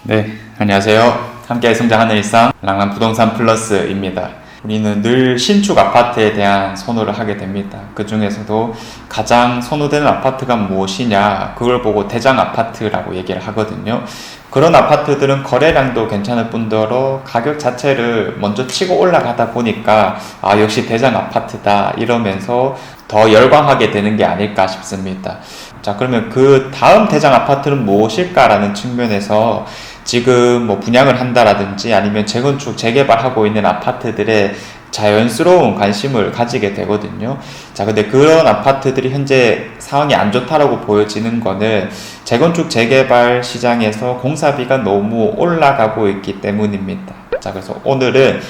네, 안녕하세요. 함께 성장하는 일상 랑랑 부동산 플러스입니다. 우리는 늘 신축 아파트에 대한 선호를 하게 됩니다. 그 중에서도 가장 선호되는 아파트가 무엇이냐, 그걸 보고 대장 아파트라고 얘기를 하거든요. 그런 아파트들은 거래량도 괜찮을 뿐더러 가격 자체를 먼저 치고 올라가다 보니까 역시 대장 아파트다 이러면서 더 열광하게 되는 게 아닐까 싶습니다. 자, 그러면 그 다음 대장 아파트는 무엇일까라는 측면에서 지금 뭐 분양을 한다라든지 아니면 재건축, 재개발하고 있는 아파트들의 자연스러운 관심을 가지게 되거든요. 자, 근데 그런 아파트들이 현재 상황이 안 좋다라고 보여지는 거는 재건축, 재개발 시장에서 공사비가 너무 올라가고 있기 때문입니다. 자, 그래서 오늘은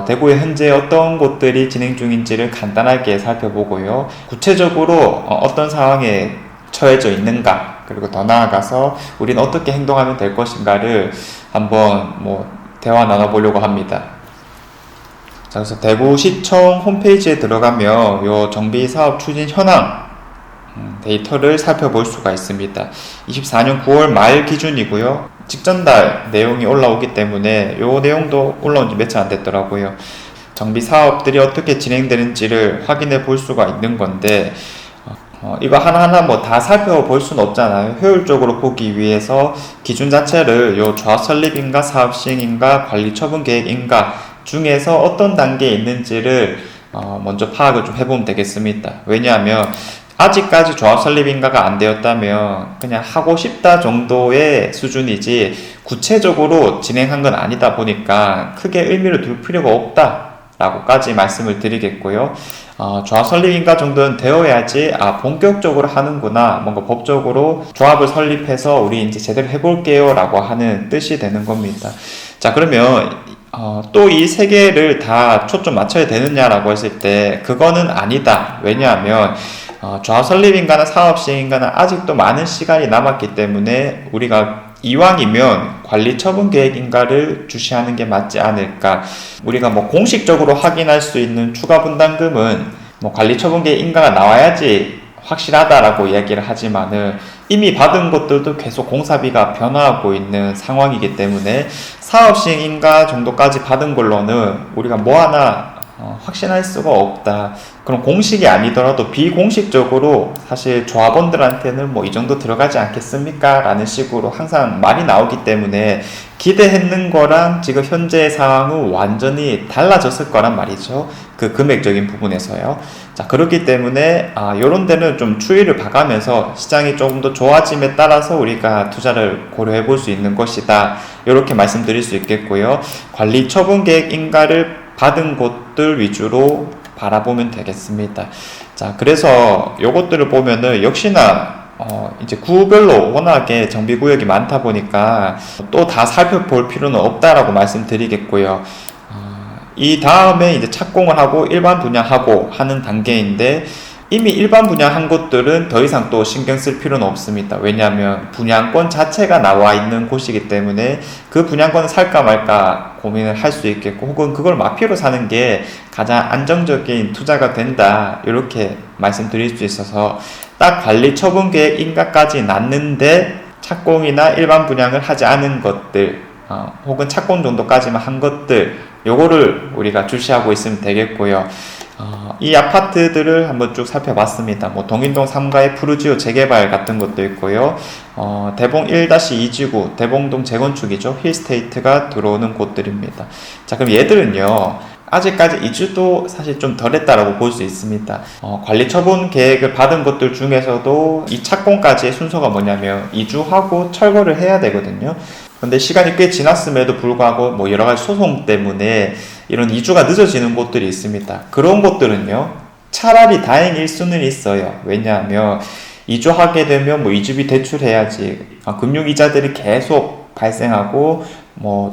대구에 현재 어떤 곳들이 진행 중인지를 간단하게 살펴보고요. 구체적으로 어떤 상황에 처해져 있는가, 그리고 더 나아가서 우리는 어떻게 행동하면 될 것인가를 한번 대화 나눠보려고 합니다. 자, 그래서 대구시청 홈페이지에 들어가면 요 정비사업 추진 현황 데이터를 살펴볼 수가 있습니다. 24년 9월 말 기준이고요. 직전달 내용이 올라오기 때문에 요 내용도 올라온 지 며칠 안 됐더라고요. 정비 사업들이 어떻게 진행되는지를 확인해 볼 수가 있는 건데 이거 하나하나 다 살펴볼 수는 없잖아요. 효율적으로 보기 위해서 기준 자체를 요 조합 설립인가 사업 시행인가 관리 처분 계획인가 중에서 어떤 단계에 있는지를 먼저 파악을 좀 해보면 되겠습니다. 왜냐하면 아직까지 조합 설립인가가 안 되었다면 그냥 하고 싶다 정도의 수준이지 구체적으로 진행한 건 아니다 보니까 크게 의미를 둘 필요가 없다 라고까지 말씀을 드리겠고요. 조합 설립인가 정도는 되어야지 본격적으로 하는구나, 뭔가 법적으로 조합을 설립해서 우리 이제 제대로 해볼게요 라고 하는 뜻이 되는 겁니다. 자, 그러면 또 이 세 개를 다 초점 맞춰야 되느냐라고 했을 때 그거는 아니다. 왜냐하면 조합 설립인가나 사업 시행인가는 아직도 많은 시간이 남았기 때문에 우리가 이왕이면 관리 처분 계획인가를 주시하는 게 맞지 않을까. 우리가 공식적으로 확인할 수 있는 추가 분담금은 관리 처분 계획인가가 나와야지 확실하다라고 이야기를 하지만은 이미 받은 것들도 계속 공사비가 변화하고 있는 상황이기 때문에 사업 시행인가 정도까지 받은 걸로는 우리가 하나 확신할 수가 없다. 그럼 공식이 아니더라도 비공식적으로 사실 조합원들한테는 이 정도 들어가지 않겠습니까? 라는 식으로 항상 말이 나오기 때문에 기대했는 거랑 지금 현재의 상황은 완전히 달라졌을 거란 말이죠. 그 금액적인 부분에서요. 자, 그렇기 때문에 요런 데는 좀 추이를 봐가면서 시장이 조금 더 좋아짐에 따라서 우리가 투자를 고려해 볼 수 있는 것이다. 이렇게 말씀드릴 수 있겠고요. 관리 처분 계획인가를 받은 곳들 위주로 바라보면 되겠습니다. 자, 그래서 요것들을 보면은 역시나 이제 구별로 워낙에 정비구역이 많다 보니까 또 다 살펴볼 필요는 없다라고 말씀드리겠고요. 이 다음에 이제 착공을 하고 일반 분양하고 하는 단계인데 이미 일반 분양한 곳들은 더 이상 또 신경 쓸 필요는 없습니다. 왜냐하면 분양권 자체가 나와 있는 곳이기 때문에 그 분양권을 살까 말까 고민을 할 수 있겠고 혹은 그걸 마피로 사는 게 가장 안정적인 투자가 된다 이렇게 말씀드릴 수 있어서 딱 관리 처분 계획 인가까지 났는데 착공이나 일반 분양을 하지 않은 것들 혹은 착공 정도까지만 한 것들 요거를 우리가 주시하고 있으면 되겠고요. 이 아파트들을 한번 쭉 살펴봤습니다. 동인동 3가의 푸르지오 재개발 같은 것도 있고요. 대봉 1-2지구, 대봉동 재건축이죠. 힐스테이트가 들어오는 곳들입니다. 자, 그럼 얘들은요, 아직까지 이주도 사실 좀 덜 했다라고 볼 수 있습니다. 관리 처분 계획을 받은 것들 중에서도 이 착공까지의 순서가 뭐냐면 이주하고 철거를 해야 되거든요. 근데 시간이 꽤 지났음에도 불구하고 여러 가지 소송 때문에 이런 이주가 늦어지는 곳들이 있습니다. 그런 곳들은요, 차라리 다행일 수는 있어요. 왜냐하면 이주하게 되면 이주비 대출해야지 금융이자들이 계속 발생하고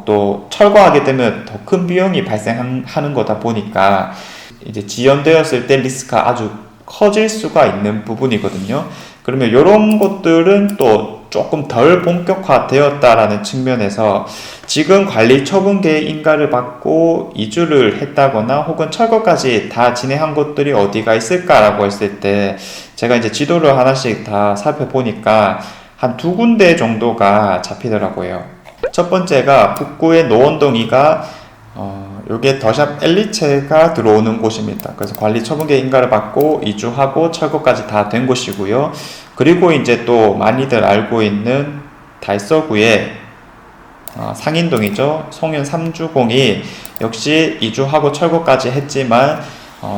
또 철거하게 되면 더 큰 비용이 발생하는 거다 보니까 이제 지연되었을 때 리스크가 아주 커질 수가 있는 부분이거든요. 그러면 이런 것들은 또 조금 덜 본격화되었다라는 측면에서 지금 관리 처분 계획 인가를 받고 이주를 했다거나 혹은 철거까지 다 진행한 곳들이 어디가 있을까라고 했을 때 제가 이제 지도를 하나씩 다 살펴보니까 한 2군데 정도가 잡히더라고요. 첫 번째가 북구의 노원동이가 요게 더샵 엘리체가 들어오는 곳입니다. 그래서 관리 처분계 인가를 받고 이주하고 철거까지 다 된 곳이고요. 그리고 이제 또 많이들 알고 있는 달서구의 상인동이죠. 송윤 3주공이 역시 이주하고 철거까지 했지만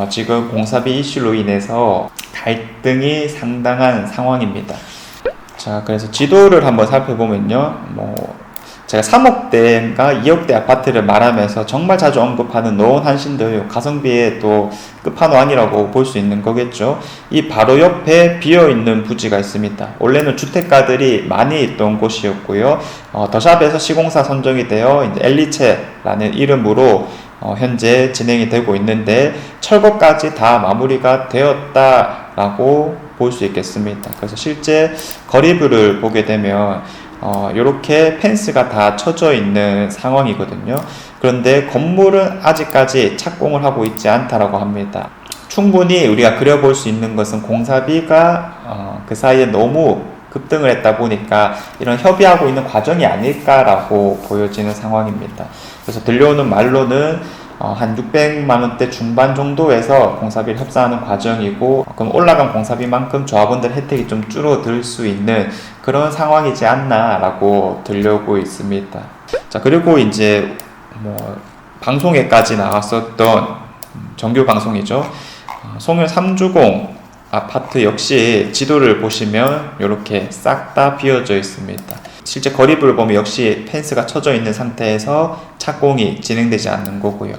지금 공사비 이슈로 인해서 갈등이 상당한 상황입니다. 자, 그래서 지도를 한번 살펴보면요. 제가 3억대인가 2억대 아파트를 말하면서 정말 자주 언급하는 노원 한신도 가성비의 또 끝판왕이라고 볼 수 있는 거겠죠. 이 바로 옆에 비어있는 부지가 있습니다. 원래는 주택가들이 많이 있던 곳이었고요. 더샵에서 시공사 선정이 되어 이제 엘리체라는 이름으로 현재 진행이 되고 있는데 철거까지 다 마무리가 되었다라고 볼 수 있겠습니다. 그래서 실제 거리뷰를 보게 되면 이렇게 펜스가 다 쳐져 있는 상황이거든요. 그런데 건물은 아직까지 착공을 하고 있지 않다라고 합니다. 충분히 우리가 그려볼 수 있는 것은 공사비가 그 사이에 너무 급등을 했다 보니까 이런 협의하고 있는 과정이 아닐까라고 보여지는 상황입니다. 그래서 들려오는 말로는 한 600만원대 중반 정도에서 공사비를 협상하는 과정이고, 그럼 올라간 공사비만큼 조합원들 혜택이 좀 줄어들 수 있는 그런 상황이지 않나라고 들려오고 있습니다. 자, 그리고 이제 방송에까지 나왔었던 정규 방송이죠. 송윤 3주공 아파트 역시 지도를 보시면 이렇게 싹 다 비어져 있습니다. 실제 거리뷰를 보면 역시 펜스가 쳐져 있는 상태에서 착공이 진행되지 않는 거고요.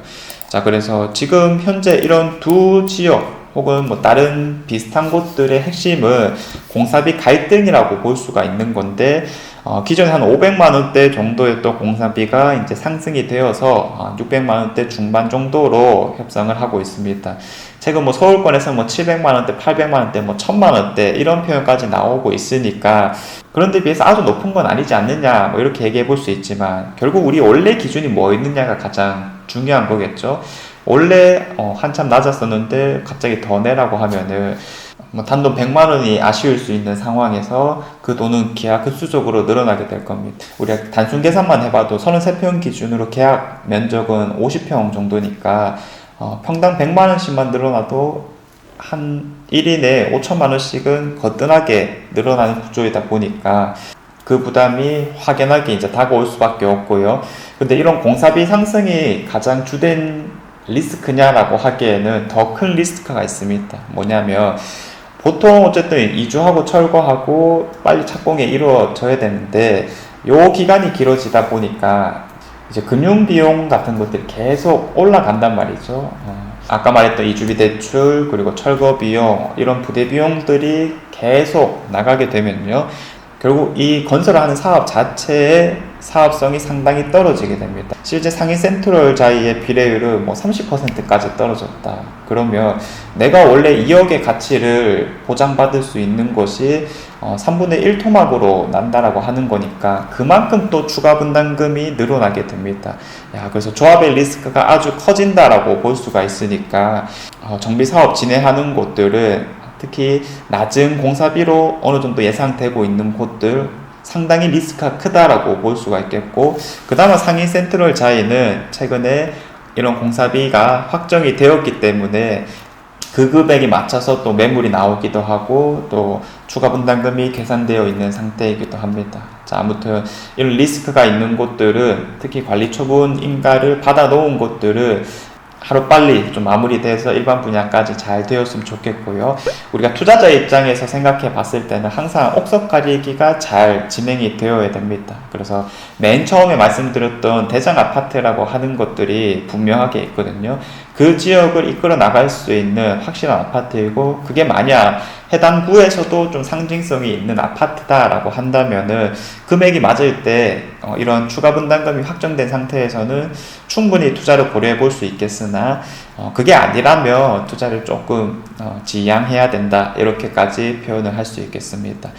자, 그래서 지금 현재 이런 두 지역 혹은 다른 비슷한 곳들의 핵심은 공사비 갈등이라고 볼 수가 있는 건데, 기존에 한 500만원대 정도였던 공사비가 이제 상승이 되어서 600만원대 중반 정도로 협상을 하고 있습니다. 최근 서울권에서 700만원대, 800만원대, 1000만원대 이런 표현까지 나오고 있으니까 그런 데 비해서 아주 높은 건 아니지 않느냐 이렇게 얘기해 볼 수 있지만, 결국 우리 원래 기준이 뭐 있느냐가 가장 중요한 거겠죠. 원래 한참 낮았었는데 갑자기 더 내라고 하면은 단돈 100만원이 아쉬울 수 있는 상황에서 그 돈은 기하급수적으로 늘어나게 될 겁니다. 우리가 단순 계산만 해봐도 33평 기준으로 계약 면적은 50평 정도니까 평당 100만원씩만 늘어나도 한 1인에 5천만원씩은 거뜬하게 늘어나는 구조이다 보니까 그 부담이 확연하게 이제 다가올 수밖에 없고요. 근데 이런 공사비 상승이 가장 주된 리스크냐라고 하기에는 더 큰 리스크가 있습니다. 뭐냐면 보통 어쨌든 이주하고 철거하고 빨리 착공이 이루어져야 되는데 요 기간이 길어지다 보니까 이제 금융비용 같은 것들이 계속 올라간단 말이죠. 아까 말했던 이주비 대출 그리고 철거 비용 이런 부대 비용들이 계속 나가게 되면요, 결국 이 건설을 하는 사업 자체의 사업성이 상당히 떨어지게 됩니다. 실제 상위 센트럴 자이의 비례율은 30%까지 떨어졌다. 그러면 내가 원래 2억의 가치를 보장받을 수 있는 것이 3분의 1 토막으로 난다라고 하는 거니까 그만큼 또 추가 분담금이 늘어나게 됩니다. 그래서 조합의 리스크가 아주 커진다라고 볼 수가 있으니까 정비 사업 진행하는 곳들은 특히 낮은 공사비로 어느 정도 예상되고 있는 곳들 상당히 리스크가 크다라고 볼 수가 있겠고, 그 다음 상위 센트럴 자이는 최근에 이런 공사비가 확정이 되었기 때문에 그 금액에 맞춰서 또 매물이 나오기도 하고 또 추가 분담금이 계산되어 있는 상태이기도 합니다. 자, 아무튼 이런 리스크가 있는 곳들은 특히 관리 처분 인가를 받아 놓은 곳들은 하루빨리 좀 마무리돼서 일반 분양까지 잘 되었으면 좋겠고요. 우리가 투자자 입장에서 생각해 봤을 때는 항상 옥석 가리기가 잘 진행이 되어야 됩니다. 그래서 맨 처음에 말씀드렸던 대장 아파트라고 하는 것들이 분명하게 있거든요. 그 지역을 이끌어 나갈 수 있는 확실한 아파트이고, 그게 만약 해당 구에서도 좀 상징성이 있는 아파트다라고 한다면은 금액이 맞을 때 이런 추가 분담금이 확정된 상태에서는 충분히 투자를 고려해 볼 수 있겠으나 그게 아니라면 투자를 조금 지양해야 된다, 이렇게까지 표현을 할 수 있겠습니다.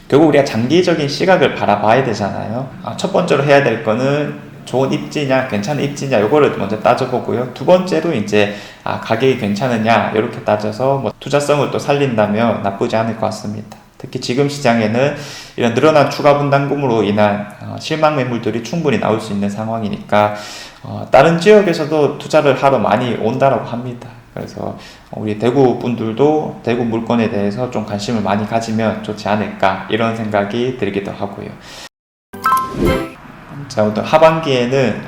결국 우리가 장기적인 시각을 바라봐야 되잖아요. 첫 번째로 해야 될 거는 좋은 입지냐, 괜찮은 입지냐, 요거를 먼저 따져보고요. 두 번째로 이제 가격이 괜찮으냐, 이렇게 따져서 투자성을 또 살린다면 나쁘지 않을 것 같습니다. 특히 지금 시장에는 이런 늘어난 추가 분담금으로 인한 실망 매물들이 충분히 나올 수 있는 상황이니까 다른 지역에서도 투자를 하러 많이 온다라고 합니다. 그래서 우리 대구 분들도 대구 물건에 대해서 좀 관심을 많이 가지면 좋지 않을까 이런 생각이 들기도 하고요. 자, 오늘 하반기에는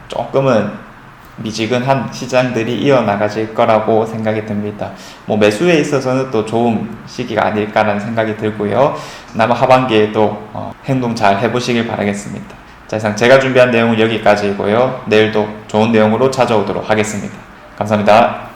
조금은 미지근한 시장들이 이어나가질 거라고 생각이 듭니다. 뭐 매수에 있어서는 또 좋은 시기가 아닐까라는 생각이 들고요. 남은 하반기에도 행동 잘 해보시길 바라겠습니다. 자, 이상 제가 준비한 내용은 여기까지이고요. 내일도 좋은 내용으로 찾아오도록 하겠습니다. 감사합니다.